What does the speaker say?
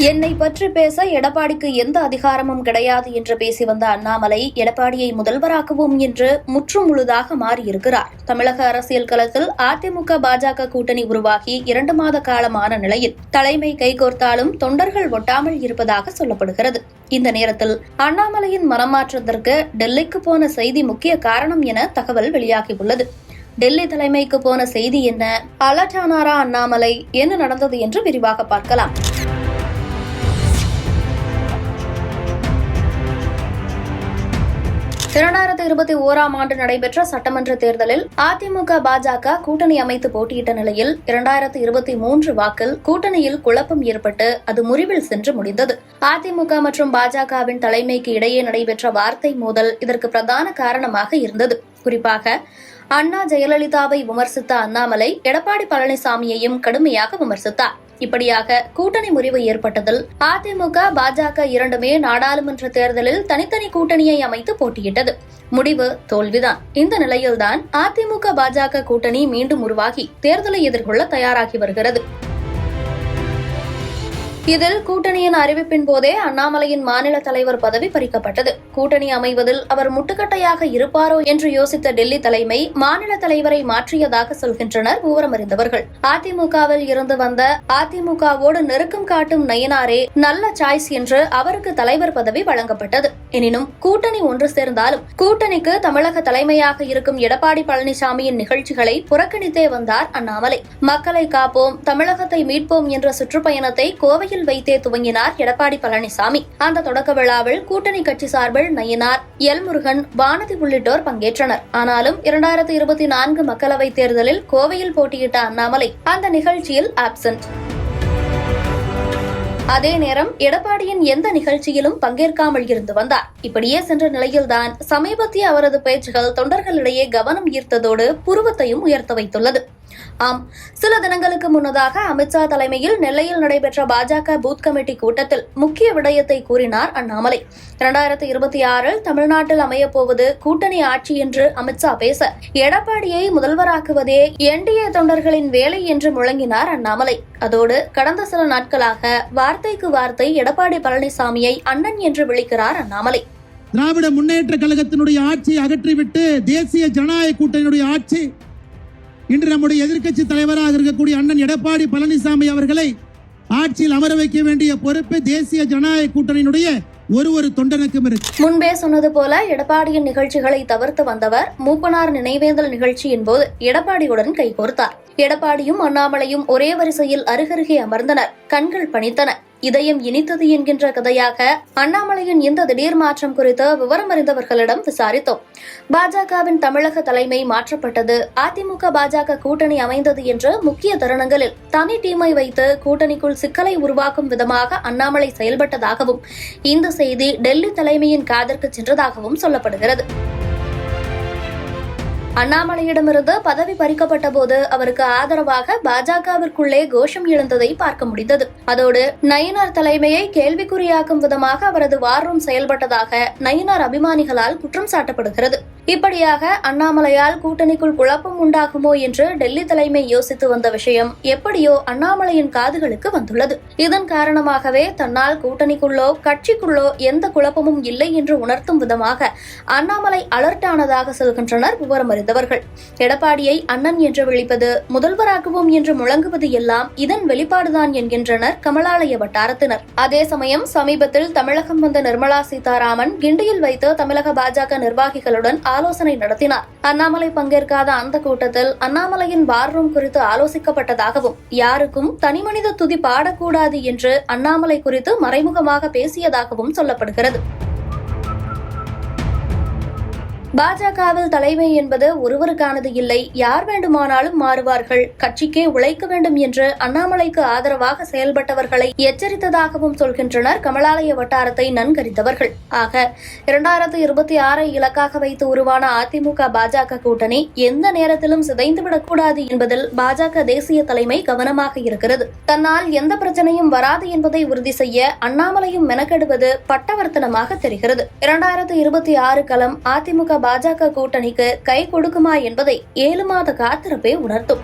என்னை பற்றி பேச எடப்பாடிக்கு எந்த அதிகாரமும் கிடையாது என்று பேசி வந்த அண்ணாமலை எடப்பாடியை முதல்வராக்குவோம் என்று முற்றும் முழுதாக மாறியிருக்கிறார். தமிழக அரசியல் களத்தில் அதிமுக பாஜக கூட்டணி உருவாகி 2 மாத காலமான நிலையில் தலைமை கைகோர்த்தாலும் தொண்டர்கள் ஒட்டாமல் இருப்பதாக சொல்லப்படுகிறது. இந்த நேரத்தில் அண்ணாமலையின் மனமாற்றத்திற்கு டெல்லிக்கு போன செய்தி முக்கிய காரணம் என தகவல் வெளியாகியுள்ளது. டெல்லி தலைமைக்கு போன செய்தி என்ன, அலர்ட் ஆனாரா அண்ணாமலை, என்ன நடந்தது என்று விரிவாக பார்க்கலாம். 2021ஆம் ஆண்டு நடைபெற்ற சட்டமன்ற தேர்தலில் அதிமுக பாஜக கூட்டணி அமைத்து போட்டியிட்ட நிலையில் 2023 வாக்கில் கூட்டணியில் குழப்பம் ஏற்பட்டு அது முறிவில் சென்று முடிந்தது. அதிமுக மற்றும் பாஜகவின் தலைமைக்கு இடையே நடைபெற்ற வார்த்தை மோதல் இதற்கு பிரதான காரணமாக இருந்தது. குறிப்பாக அண்ணா ஜெயலலிதாவை விமர்சித்த அண்ணாமலை எடப்பாடி பழனிசாமியையும் கடுமையாக விமர்சித்தார். இப்படியாக கூட்டணி முறிவு ஏற்பட்டதில் அதிமுக பாஜக இரண்டுமே நாடாளுமன்ற தேர்தலில் தனித்தனி கூட்டணியை அமைத்து போட்டியிட்டது. முடிவு தோல்விதான். இந்த நிலையில்தான் அதிமுக பாஜக கூட்டணி மீண்டும் உருவாகி தேர்தலை எதிர்கொள்ள தயாராகி வருகிறது. இதில் கூட்டணியின் அறிவிப்பின் போதே அண்ணாமலையின் மாநில தலைவர் பதவி பறிக்கப்பட்டது. கூட்டணி அமைவதில் அவர் முட்டுக்கட்டையாக இருப்பாரோ என்று யோசித்த டெல்லி தலைமை மாநில தலைவரை மாற்றியதாக சொல்கின்றனர் விவரமறிந்தவர்கள். அதிமுகவில் இருந்து வந்த அதிமுகவோடு நெருக்கம் காட்டும் நயினாரே நல்ல சாய்ஸ் என்று அவருக்கு தலைவர் பதவி வழங்கப்பட்டது. எனினும் கூட்டணி ஒன்று சேர்ந்தாலும் கூட்டணிக்கு தமிழக தலைமையாக இருக்கும் எடப்பாடி பழனிசாமியின் நிகழ்ச்சிகளை புறக்கணித்தே வந்தார் அண்ணாமலை. மக்களை காப்போம், தமிழகத்தை மீட்போம் என்ற சுற்றுப்பயணத்தை கோவையில் வைத்தே துவங்கினார் எடப்பாடி பழனிசாமி. அந்த தொடக்க விழாவில் கூட்டணி கட்சி சார்பில் நயினார், எல் முருகன், வானதி உள்ளிட்டோர் பங்கேற்றனர். ஆனாலும் 2024 மக்களவைத் தேர்தலில் கோவையில் போட்டியிட்ட அண்ணாமலை அந்த நிகழ்ச்சியில் ஆப்சென்ட். அதே நேரம் எடப்பாடியின் எந்த நிகழ்ச்சியிலும் பங்கேற்காமல் இருந்து வந்தார். இப்படியே சென்ற நிலையில்தான் சமீபத்திய அவரது பேச்சுகள் தொண்டர்களிடையே கவனம் ஈர்த்ததோடு புருவத்தையும் உயர்த்த வைத்துள்ளது. ஆம், சில தினங்களுக்கு முன்னதாக அமித்ஷா தலைமையில் நெல்லையில் நடைபெற்ற பாஜக பூத் கமிட்டி கூட்டத்தில் முக்கிய விடயத்தை கூறினார் அண்ணாமலை. 2026 தமிழ்நாட்டில் அமையப்போவது கூட்டணி ஆட்சி என்று அமித்ஷா பேச எடப்பாடியை முதல்வராக்குவதே என்டிஏ தொண்டர்களின் வேலை என்று முழங்கினார் அண்ணாமலை. அதோடு கடந்த சில நாட்களாக வார்த்தைக்கு வார்த்தை எடப்பாடி பழனிசாமியை அண்ணன் என்று விളിக்கிறார் அண்ணாமலை. திராவிட முன்னேற்ற கழகத்தினுடைய ஆட்சியை அகற்றிவிட்டு தேசிய ஜனநாயக கூட்டணியுடைய ஆட்சி இன்று நம்முடைய எதிர்க்கட்சி தலைவராக இருக்கக்கூடிய அண்ணன் எடப்பாடி பழனிசாமி அவர்களை ஆட்சியில் அமர வைக்க வேண்டிய பொறுப்பு தேசிய ஜனநாயக கூட்டணியினுடைய ஒரு தொண்டனுக்கும் இருக்கு. முன்பே சொன்னது போல எடப்பாடியின் நிகழ்ச்சிகளை தவிர்த்து வந்தவர் மூப்பனார் நினைவேந்தல் நிகழ்ச்சியின் போது எடப்பாடியுடன் கைகோர்த்தார். எடப்பாடியும் அண்ணாமலையும் ஒரே வரிசையில் அருகருகே அமர்ந்தனர். கண்கள் பணித்தன. இதயம் இனித்தது என்கின்ற கதையாக அண்ணாமலையின் இந்த திடீர் மாற்றம் குறித்து விவரமறிந்தவர்களிடம் விசாரித்தோம். பாஜகவின் தமிழக தலைமை மாற்றப்பட்டது, அதிமுக பாஜக கூட்டணி அமைந்தது என்ற முக்கிய தருணங்களில் தனி டீமை வைத்து கூட்டணிக்குள் சிக்கலை உருவாக்கும் விதமாக அண்ணாமலை செயல்பட்டதாகவும் இந்த செய்தி டெல்லி தலைமையின் காதிற்கு சென்றதாகவும் சொல்லப்படுகிறது. அண்ணாமலையிடமிருந்து பதவி பறிக்கப்பட்ட போது அவருக்கு ஆதரவாக பாஜகவிற்குள்ளே கோஷம் எழுந்ததை பார்க்க முடிந்தது. அதோடு நயினார் தலைமையை கேள்விக்குறியாக்கும் விதமாக அவரது வார் ரூம் செயல்பட்டதாக நயினார் அபிமானிகளால் குற்றம் சாட்டப்படுகிறது. இப்படியாக அண்ணாமலையால் கூட்டணிக்குள் குழப்பம் உண்டாகுமோ என்று டெல்லி தலைமை யோசித்து வந்த விஷயம் எப்படியோ அண்ணாமலையின் காதுகளுக்கு வந்துள்ளது. இதன் காரணமாகவே தன்னால் கூட்டணிக்குள்ளோ கட்சிக்குள்ளோ எந்த குழப்பமும் இல்லை என்று உணர்த்தும் விதமாக அண்ணாமலை அலர்ட் ஆனதாக சொல்கின்றனர் விவரமறிந்தவர்கள். எடப்பாடியை அண்ணன் என்று விളിப்பது, முதல்வராக்குவோம் என்று முழங்குவது எல்லாம் இதன் வெளிப்பாடுதான் என்கின்றனர் கமலாலய வட்டாரத்தினர். அதே சமயம் சமீபத்தில் தமிழகம் வந்த நிர்மலா சீதாராமன் கிண்டியில் வைத்து தமிழக பாஜக நிர்வாகிகளுடன் ஆலோசனை நடத்தினார். அண்ணாமலை பங்கேற்காத அந்த கூட்டத்தில் அண்ணாமலையின் வார் ரூம் குறித்து ஆலோசிக்கப்பட்டதாகவும் யாருக்கும் தனிமனித துதி பாடக்கூடாது என்று அண்ணாமலை குறித்து மறைமுகமாக பேசியதாகவும் சொல்லப்படுகிறது. பாஜகவில் தலைமை என்பது ஒருவருக்கானது இல்லை, யார் வேண்டுமானாலும் மாறுவார்கள், கட்சிக்கே உழைக்க வேண்டும் என்று அண்ணாமலைக்கு ஆதரவாக செயல்பட்டவர்களை எச்சரித்ததாகவும் சொல்கின்றனர் கமலாலய வட்டாரத்தை நன்கறிந்தவர்கள். ஆக 2026 இலக்காக வைத்து உருவான அதிமுக பாஜக கூட்டணி எந்த நேரத்திலும் சிதைந்துவிடக்கூடாது என்பதில் பாஜக தேசிய தலைமை கவனமாக இருக்கிறது. தன்னால் எந்த பிரச்சனையும் வராது என்பதை உறுதி செய்ய அண்ணாமலையும் மெனக்கெடுவது பட்டவர்த்தனமாக தெரிகிறது. 2026 களம் அதிமுக பாஜக கூட்டணிக்கு கை கொடுக்குமா என்பதை 7 மாத காத்திருப்பே உணர்த்தும்.